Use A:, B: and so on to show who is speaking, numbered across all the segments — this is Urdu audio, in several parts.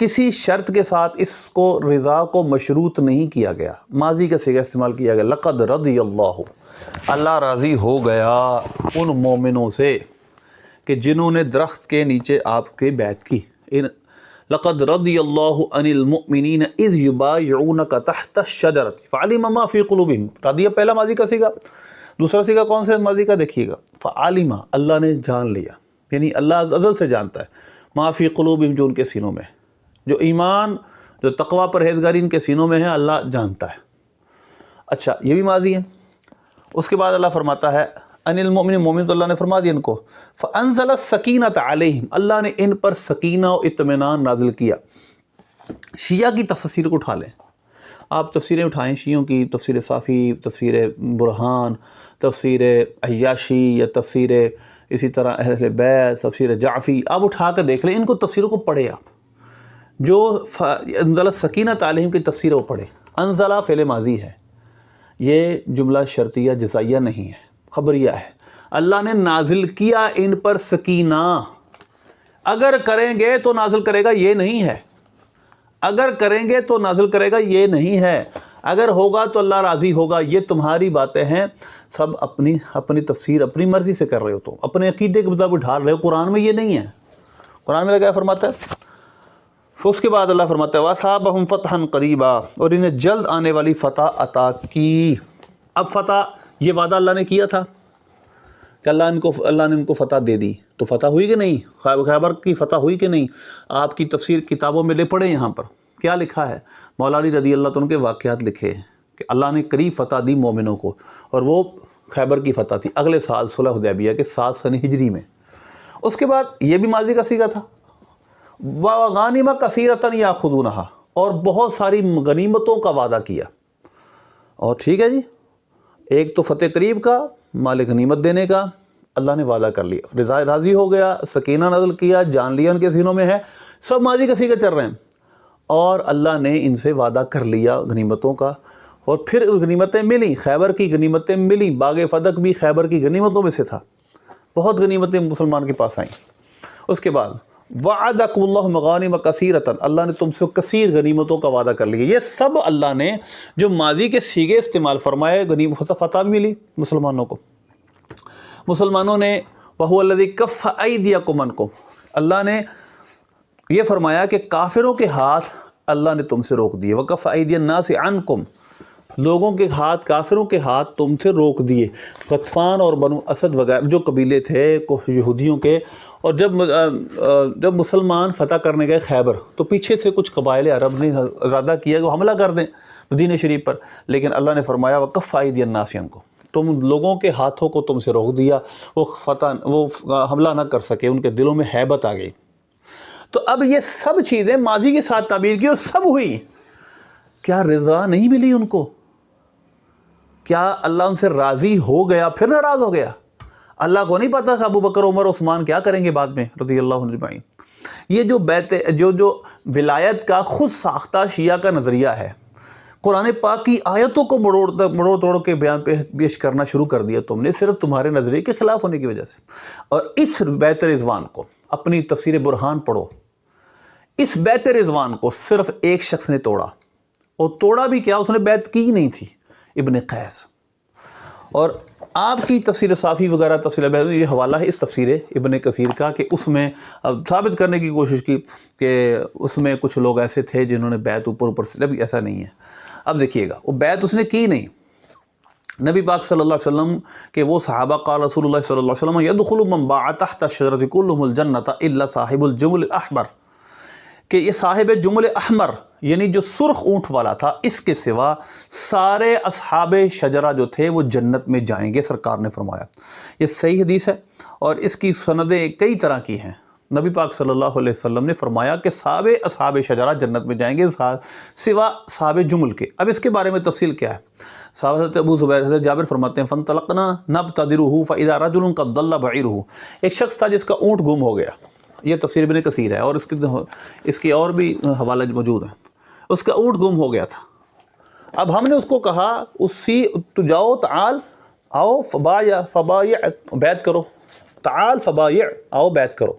A: کسی شرط کے ساتھ اس کو رضا کو مشروط نہیں کیا گیا، ماضی کا صیغہ استعمال کیا گیا، لقد رضی اللہ، اللہ راضی ہو گیا ان مومنوں سے کہ جنہوں نے درخت کے نیچے آپ کی بیعت کی۔ لقد رضی اللہ عن المؤمنین اذ یبایعونک تحت الشجرۃ فعلم ما فی قلوبہم، رضی پہلا ماضی کا صیغہ، دوسرا صیغہ کون سے ماضی کا دیکھیے گا، فعلم، اللہ نے جان لیا، یعنی اللہ ازل سے جانتا ہے، ما فی قلوبہم، جو ان کے سینوں میں، جو ایمان، جو تقوی پرہیزگاری ان کے سینوں میں ہے، اللہ جانتا ہے۔ اچھا یہ بھی ماضی ہے۔ اس کے بعد اللہ فرماتا ہے ان المؤمن، مومن تو اللہ نے فرما دیا ان کو، فانزل السکینۃ علیہم، اللہ نے ان پر سکینہ و اطمینان نازل کیا۔ شیعہ کی تفسیر کو اٹھا لیں، آپ تفسیریں اٹھائیں شیعوں کی، تفسیر صافی، تفسیر برہان، تفسیر عیاشی، یا تفسیر اسی طرح اہل بیت، تفسیر جعفی، آپ اٹھا کر دیکھ لیں، ان کو تفسیروں کو پڑھیں آپ، جو انزل السکینۃ علیہم کی تفسیر وہ پڑھیں۔ انزلہ فعل ماضی ہے، یہ جملہ شرطیہ جزائیہ نہیں ہے، خبریہ ہے۔ اللہ نے نازل کیا ان پر سکینہ، اگر کریں گے تو نازل کرے گا، یہ نہیں ہے، اگر کریں گے تو نازل کرے گا، یہ نہیں ہے، اگر ہوگا تو اللہ راضی ہوگا۔ یہ تمہاری باتیں ہیں، سب اپنی تفسیر اپنی مرضی سے کر رہے ہو، تو اپنے عقیدے کے مطابق ڈھال رہے ہو، قرآن میں یہ نہیں ہے۔ قرآن میں کیا فرماتا ہے؟ اس کے بعد اللہ فرماتا ہے وَأَصَابَهُمْ فَتْحًا قَرِيبًا، اور انہیں جلد آنے والی فتح عطا کی۔ اب فتح یہ وعدہ اللہ نے کیا تھا کہ اللہ نے ان کو فتح دے دی، تو فتح ہوئی کہ نہیں؟ خیبر کی فتح ہوئی کہ نہیں؟ آپ کی تفسیر کتابوں میں لے پڑھیں، یہاں پر کیا لکھا ہے؟ مولا علی رضی اللہ عنہ کے واقعات لکھے ہیں کہ اللہ نے قریب فتح دی مومنوں کو، اور وہ خیبر کی فتح تھی اگلے سال صلح حدیبیہ کے 7 سنہ ہجری میں۔ اس کے بعد یہ بھی ماضی کا صیغہ تھا، وَغَانِمَ كَثِيرَةً يَأْخُذُونَهَا، اور بہت ساری غنیمتوں کا وعدہ کیا۔ اور ٹھیک ہے جی، ایک تو فتح قریب کا، مال غنیمت دینے کا اللہ نے وعدہ کر لیا، راضی ہو گیا، سکینہ نازل کیا، جان لیا ان کے سینوں میں ہے، سب ماضی کا صیغہ چل رہے ہیں، اور اللہ نے ان سے وعدہ کر لیا غنیمتوں کا، اور پھر غنیمتیں ملی، خیبر کی غنیمتیں ملی، باغ فتح بھی خیبر کی غنیمتوں میں سے تھا، بہت غنیمتیں مسلمان کے پاس آئیں۔ اس کے بعد وعدکم اللہ مغانم کثیرۃ، اللہ نے تم سے کثیر غنیمتوں کا وعدہ کر لیا۔ یہ سب اللہ نے جو ماضی کے صیغے استعمال فرمائے، غنیمت فتح بھی ملی مسلمانوں کو۔ مسلمانوں نے وَهُوَ الَّذِي كَفَّ أَيْدِيَكُمْ عَنْكُمْ، اللہ نے یہ فرمایا کہ کافروں کے ہاتھ اللہ نے تم سے روک دیے، وَكَفَّ أَيْدِيَ النَّاسِ عَنْكُمْ، لوگوں کے ہاتھ، کافروں کے ہاتھ تم سے روک دیے۔ غطفان اور بنو اسد وغیرہ جو قبیلے تھے یہودیوں کے، اور جب مسلمان فتح کرنے گئے خیبر، تو پیچھے سے کچھ قبائل عرب نے ارادہ کیا کہ وہ حملہ کر دیں مدینہ شریف پر، لیکن اللہ نے فرمایا وَكَفَّ أَيْدِيَ النَّاسِ عَنْكُمْ، تم لوگوں کے ہاتھوں کو تم سے روک دیا، وہ حملہ نہ کر سکے، ان کے دلوں میں ہیبت آ گئی۔ تو اب یہ سب چیزیں ماضی کے ساتھ تعبیر کی، اور سب ہوئی، کیا رضا نہیں ملی ان کو؟ کیا اللہ ان سے راضی ہو گیا پھر ناراض ہو گیا؟ اللہ کو نہیں پتا تھا ابو بکر، عمر، عثمان کیا کریں گے بعد میں رضی اللہ عنہ اجمعین؟ یہ جو جو ولایت کا خود ساختہ شیعہ کا نظریہ ہے، قرآن پاک کی آیتوں کو مڑوڑ توڑ کے بیان پیش کرنا شروع کر دیا تم نے، صرف تمہارے نظریے کے خلاف ہونے کی وجہ سے۔ اور اس بیت رضوان کو، اپنی تفسیر برہان پڑھو، اس بیت رضوان کو صرف ایک شخص نے توڑا، اور توڑا بھی کیا، اس نے بیعت کی نہیں تھی، ابن قیس۔ اور آپ کی تفسیر صافی وغیرہ، تفسیر یہ حوالہ ہے اس تفسیر ابن کثیر کا، کہ اس میں ثابت کرنے کی کوشش کی کہ اس میں کچھ لوگ ایسے تھے جنہوں نے بیعت اوپر سے، اب ایسا نہیں ہے۔ اب دیکھیے گا، وہ بیعت اس نے کی نہیں، نبی پاک صلی اللہ علیہ وسلم کے وہ صحابہ، قال رسول اللہ صلی اللہ علیہ وسلم يدخل من باع تحت الشجرة كلهم الجنة الا صاحب الجمل الاحمر، کہ یہ صاحب جمل احمر یعنی جو سرخ اونٹ والا تھا، اس کے سوا سارے اصحاب شجرہ جو تھے وہ جنت میں جائیں گے، سرکار نے فرمایا۔ یہ صحیح حدیث ہے، اور اس کی سندیں کئی طرح کی ہیں۔ نبی پاک صلی اللہ علیہ وسلم نے فرمایا کہ سارے اصحاب شجرہ جنت میں جائیں گے سوا صحاب جمل کے۔ اب اس کے بارے میں تفصیل کیا ہے؟ حضرت ابو زبیر، حضرت جابر فرماتے ہیں فَانْطَلَقْنَا نَبْتَدِرُهُ فَإِذَا رَجُلٌ قَدْ ضَلَّ بَعِيرُهُ، ایک شخص تھا جس کا اونٹ گم ہو گیا، یہ تفسیر ابن کثیر ہے، اور اس کی اور بھی حوالہ موجود ہیں۔ اس کا اونٹ گم ہو گیا تھا، اب ہم نے اس کو کہا تو جاؤ، تعال آؤ، فبایع، بیعت کرو، تعال فبایع، آؤ بیعت کرو۔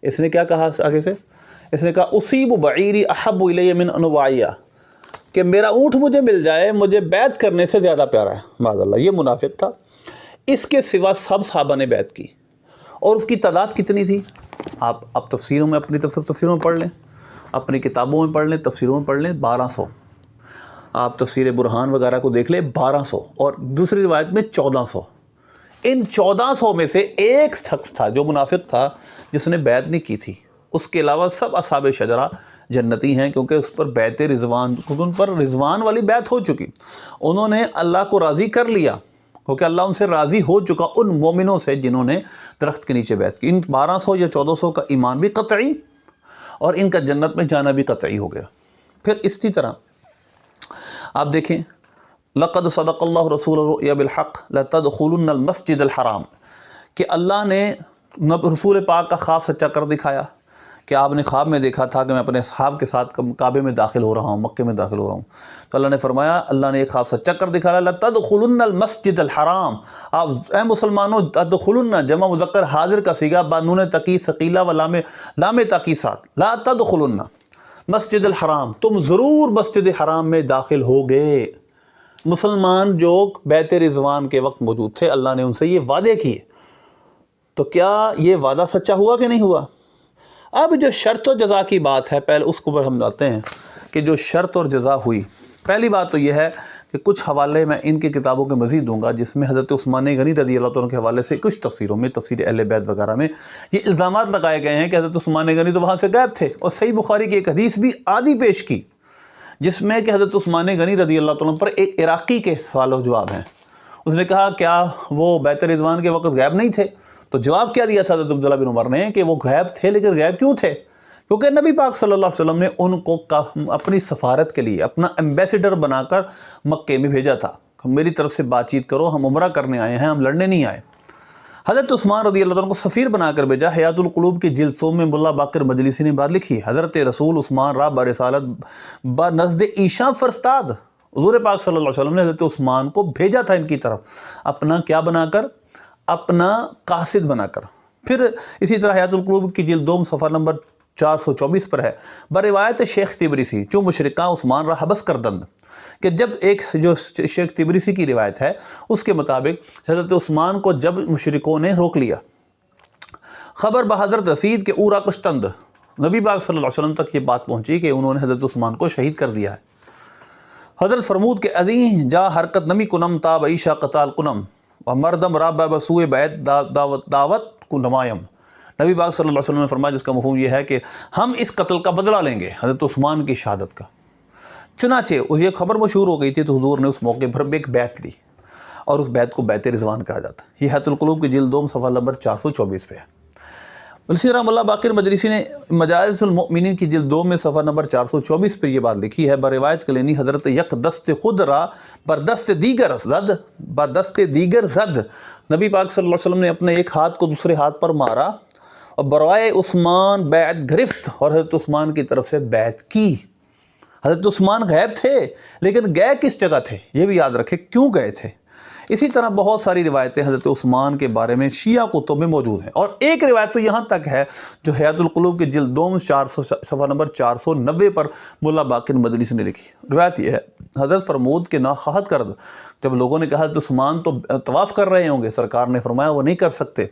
A: اس نے کیا کہا آگے سے؟ اس نے کہا اصیب بعیری احب الی من انواعیہ، کہ میرا اونٹ مجھے مل جائے مجھے بیعت کرنے سے زیادہ پیارا ہے۔ معاذ اللہ، یہ منافق تھا۔ اس کے سوا سب صحابہ نے بیعت کی، اور اس کی تعداد کتنی تھی؟ آپ تفسیروں میں اپنی تفسیروں میں پڑھ لیں، اپنی کتابوں میں پڑھ لیں، تفسیروں میں پڑھ لیں، 1200۔ آپ تفسیر برہان وغیرہ کو دیکھ لیں، 1200، اور دوسری روایت میں 1400۔ ان 1400 میں سے ایک شخص تھا جو منافق تھا جس نے بیعت نہیں کی تھی، اس کے علاوہ سب اصحاب شجرہ جنتی ہیں، کیونکہ اس پر بیعت رضوان، کیونکہ ان پر رضوان والی بیعت ہو چکی، انہوں نے اللہ کو راضی کر لیا، کیونکہ اللہ ان سے راضی ہو چکا ان مومنوں سے جنہوں نے درخت کے نیچے بیعت کی۔ ان 1200 یا 1400 کا ایمان بھی قطعی، اور ان کا جنت میں جانا بھی قطعی ہو گیا۔ پھر اسی طرح آپ دیکھیں، لقد صدق اللہ رسول الرؤیا بالحق لتدخلن المسجد الحرام، کہ اللہ نے رسول پاک کا خواب سچا کر دکھایا، کہ آپ نے خواب میں دیکھا تھا کہ میں اپنے اصحاب کے ساتھ کعبے میں داخل ہو رہا ہوں، مکے میں داخل ہو رہا ہوں، تو اللہ نے فرمایا، اللہ نے ایک خواب سچا کر دکھایا، لتدخلن المسجد الحرام، آپ اے مسلمانوں، تدخلن جمع مذکر حاضر کا صیغہ با نون تقی ثقیلہ و لام تاکید ساتھ، لا تدخلن مسجد الحرام، تم ضرور مسجد حرام میں داخل ہوگے۔ مسلمان جو بیعت رضوان کے وقت موجود تھے، اللہ نے ان سے یہ وعدے کیے، تو کیا یہ وعدہ سچا ہوا کہ نہیں ہوا؟ اب جو شرط و جزا کی بات ہے، پہلے اس کو ہم لاتے ہیں کہ جو شرط اور جزا ہوئی۔ پہلی بات تو یہ ہے کہ کچھ حوالے میں ان کی کتابوں کے مزید دوں گا، جس میں حضرت عثمان غنی رضی اللہ عنہ کے حوالے سے کچھ تفسیروں میں، تفسیر اہل بیت وغیرہ میں یہ الزامات لگائے گئے ہیں کہ حضرت عثمان غنی تو وہاں سے غائب تھے، اور صحیح بخاری کی ایک حدیث بھی آدھی پیش کی جس میں کہ حضرت عثمان غنی رضی اللہ عنہ پر ایک عراقی کے سوال و جواب ہیں۔ اس نے کہا کیا وہ بیعت رضوان کے وقت غائب نہیں تھے؟ تو جواب کیا دیا تھا حضرت عبداللہ بن عمر نے کہ وہ غائب تھے، لیکن غائب کیوں تھے؟ کیونکہ نبی پاک صلی اللہ علیہ وسلم نے ان کو اپنی سفارت کے لیے اپنا ایمبیسیڈر بنا کر مکے میں بھیجا تھا، میری طرف سے بات چیت کرو، ہم عمرہ کرنے آئے ہیں، ہم لڑنے نہیں آئے۔ حضرت عثمان رضی اللہ عنہ کو سفیر بنا کر بھیجا۔ حیات القلوب کی جلد 100 میں ملا باقر مجلسی نے بات لکھی، حضرت رسول عثمان را برسالت نزد ایشاں فرستاد، حضور پاک صلی اللہ علیہ وسلم نے حضرت عثمان کو بھیجا تھا ان کی طرف، اپنا کیا بنا کر؟ اپنا قاصد بنا کر۔ پھر اسی طرح حیات القلوب کی جلد 2 صفحہ نمبر 424 پر ہے، بروایت شیخ تبریسی چوں مشرکاں عثمان را حبس کردند، کہ جب ایک جو شیخ تبریسی کی روایت ہے اس کے مطابق حضرت عثمان کو جب مشرکوں نے روک لیا، خبر بحضرت رسید کہ اورا کشتند، نبی پاک صلی اللہ علیہ وسلم تک یہ بات پہنچی کہ انہوں نے حضرت عثمان کو شہید کر دیا ہے۔ حضرت فرمود کہ عظیم جا حرکت نمی کنم تاب عیشہ قتال کنم و مردم راب بسوئے بیت دعوت کو نمائم، نبی پاک صلی اللہ علیہ وسلم نے فرمایا، جس کا مفہوم یہ ہے کہ ہم اس قتل کا بدلہ لیں گے، حضرت عثمان کی شہادت کا۔ چنانچہ یہ خبر مشہور ہو گئی تھی تو حضور نے اس موقع پر ایک بیعت لی، اور اس بیعت کو بیعت رضوان کہا جاتا ہے۔ یہ حیات القلوب کی جلد 2 صفحہ نمبر 424 پہ ہے۔ اسی طرح ملا باقر مجلسی نے مجالس المؤمنین کی جلد 2 میں صفحہ نمبر 424 پر یہ بات لکھی ہے، بروایت کلینی حضرت یک دست خود را بردست دیگر زد، نبی پاک صلی اللہ علیہ وسلم نے اپنے ایک ہاتھ کو دوسرے ہاتھ پر مارا اور برائے عثمان بیعت گرفت، اور حضرت عثمان کی طرف سے بیعت کی۔ حضرت عثمان غائب تھے لیکن گئے کس جگہ تھے یہ بھی یاد رکھے، کیوں گئے تھے۔ اسی طرح بہت ساری روایتیں حضرت عثمان کے بارے میں شیعہ کتب میں موجود ہیں، اور ایک روایت تو یہاں تک ہے جو حیات القلوب کی جلد 2 صفحہ نمبر 490 پر ملا باقر مجلسی نے لکھی۔ روایت یہ ہے، حضرت فرمود کہ ناخواہت کرد، جب لوگوں نے کہا حضرت عثمان تو طواف کر رہے ہوں گے، سرکار نے فرمایا وہ نہیں کر سکتے،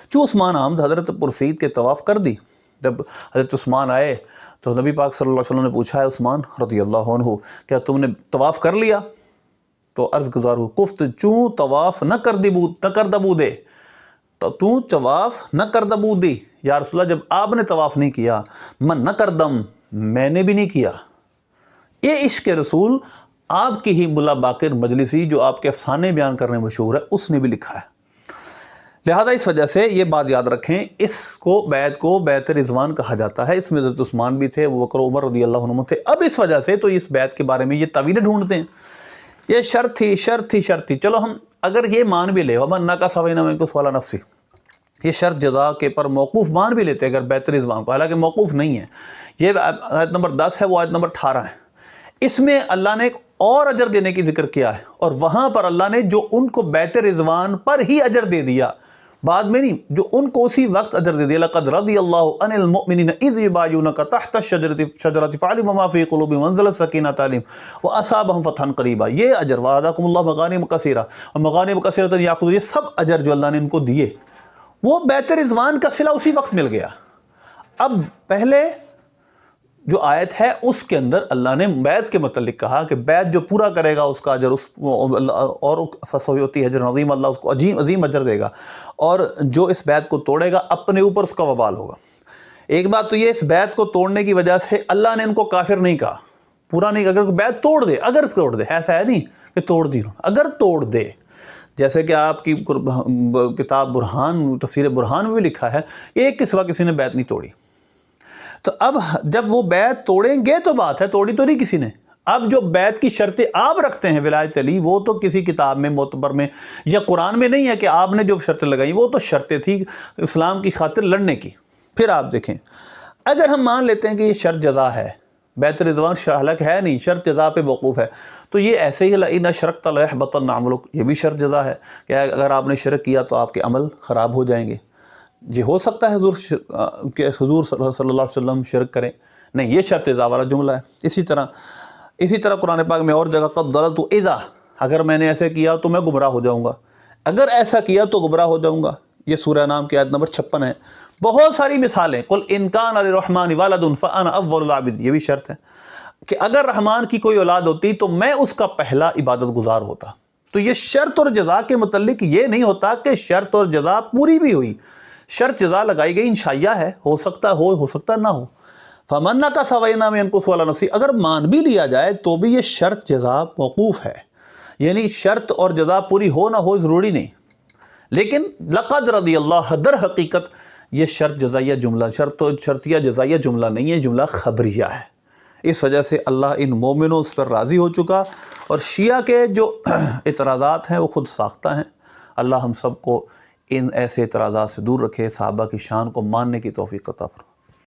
A: چوں عثمان آمد حضرت پرسید کے طواف کر دی۔ جب حضرت عثمان آئے تو نبی پاک صلی اللہ علیہ وسلم نے پوچھا ہے عثمان رضی اللہ عنہ کیا تم نے طواف کر لیا؟ تو عرض گزار ہو کفت چوں طواف نہ کر دبو دے، تو تو طواف نہ کر دبو دی، یا رسول اللہ جب آپ نے طواف نہیں کیا من نہ کردم، میں نے بھی نہیں کیا۔ یہ عشق رسول آپ کی ہی ملا باقر مجلسی جو آپ کے افسانے بیان کرنے مشہور ہے اس نے بھی لکھا ہے۔ لہذا اس وجہ سے یہ بات یاد رکھیں، اس کو بیعت رضوان کہا جاتا ہے، اس میں حضرت عثمان بھی تھے، ابو بکر عمر رضی اللہ عنہ تھے۔ اب اس وجہ سے تو اس بیعت کے بارے میں یہ تعویلیں ڈھونڈتے ہیں، یہ شرط تھی۔ چلو ہم اگر یہ مان بھی لے ومن نقص فإنما ينقص على نفسه، یہ شرط جزا کے پر موقوف مان بھی لیتے اگر بیعت رضوان کو، حالانکہ موقوف نہیں ہے، یہ آیت نمبر 10 ہے، وہ آیت نمبر 18 ہے، اس میں اللہ نے ایک اور اجر دینے کی ذکر کیا ہے، اور وہاں پر اللہ نے جو ان کو بیعت رضوان پر ہی اجر دے دیا بعد میں نہیں، جو ان کو اسی وقت اجر دے دیا، لقد رضی اللہ عن المؤمنین اذ یبایعونک تحت الشجرۃ فعلم ما فی قلوبہم وانزل السکینۃ علیہم واصابہم فتحا قریبا، یہ اجر، وعدکم اللہ مغانم کثیرہ اور مغانم کثیرۃ یاخذون، یہ سب اجر جو اللہ نے ان کو دیے، وہ بیت رضوان کا صلہ اسی وقت مل گیا۔ اب پہلے جو آیت ہے اس کے اندر اللہ نے بیعت کے متعلق کہا کہ بیعت جو پورا کرے گا اس کا اجر اور فسویتی اجر عظیم، اللہ اس کو عظیم اجر دے گا، اور جو اس بیعت کو توڑے گا اپنے اوپر اس کا وبال ہوگا۔ ایک بات تو یہ، اس بیعت کو توڑنے کی وجہ سے اللہ نے ان کو کافر نہیں کہا، پورا نہیں، اگر بیعت توڑ دے، اگر توڑ دے، ایسا ہے نہیں کہ توڑ دی، اگر توڑ دے، جیسے کہ آپ کی کتاب برہان، تفسیر برہان میں بھی لکھا ہے، ایک کے سوا کسی نے بیعت نہیں توڑی۔ تو اب جب وہ بیعت توڑیں گے تو بات ہے، توڑی تو نہیں کسی نے۔ اب جو بیعت کی شرطیں آپ رکھتے ہیں ولایت علی، وہ تو کسی کتاب میں معتبر میں یا قرآن میں نہیں ہے کہ آپ نے جو شرطیں لگائیں، وہ تو شرطیں تھی اسلام کی خاطر لڑنے کی۔ پھر آپ دیکھیں، اگر ہم مان لیتے ہیں کہ یہ شرط جزا ہے، بیت رضوان حالانکہ ہے نہیں، شرط جزا پہ موقوف ہے، تو یہ ایسے ہی لئن اشرکت لیحبطن عملک، یہ بھی شرط جزا ہے کہ اگر آپ نے شرک کیا تو آپ کے عمل خراب ہو جائیں گے۔ یہ ہو سکتا ہے حضور صلی اللہ علیہ وسلم شرک کریں؟ نہیں، یہ شرط جزا والا جملہ ہے۔ اسی طرح قرآن پاک میں اور جگہ قد ضللت اذا، اگر میں نے ایسے کیا تو میں گمراہ ہو جاؤں گا، اگر ایسا کیا تو گمراہ ہو جاؤں گا۔ یہ سورہ انعام کی آیت نمبر 56 ہے۔ بہت ساری مثالیں، قل ان کان للرحمن ولد فانا اول العابدین، یہ بھی شرط ہے کہ اگر رحمان کی کوئی اولاد ہوتی تو میں اس کا پہلا عبادت گزار ہوتا۔ تو یہ شرط اور جزا کے متعلق یہ نہیں ہوتا کہ شرط اور جزا پوری بھی ہوئی، شرط جزا لگائی گئی انشائیہ ہے، ہو سکتا نہ ہو۔ فمن نقص فإنما ينقص على نفسه، اگر مان بھی لیا جائے تو بھی یہ شرط جزا موقوف ہے، یعنی شرط اور جزا پوری ہو نہ ہو ضروری نہیں۔ لیکن لقد رضی اللہ، در حقیقت یہ شرط جزائیہ جملہ، شرطیہ جزائیہ جملہ نہیں ہے، جملہ خبریہ ہے۔ اس وجہ سے اللہ ان مومنوں اس پر راضی ہو چکا، اور شیعہ کے جو اعتراضات ہیں وہ خود ساختہ ہیں۔ اللہ ہم سب کو ان ایسے اعتراضات سے دور رکھے، صحابہ کی شان کو ماننے کی توفیق عطا فرمائے۔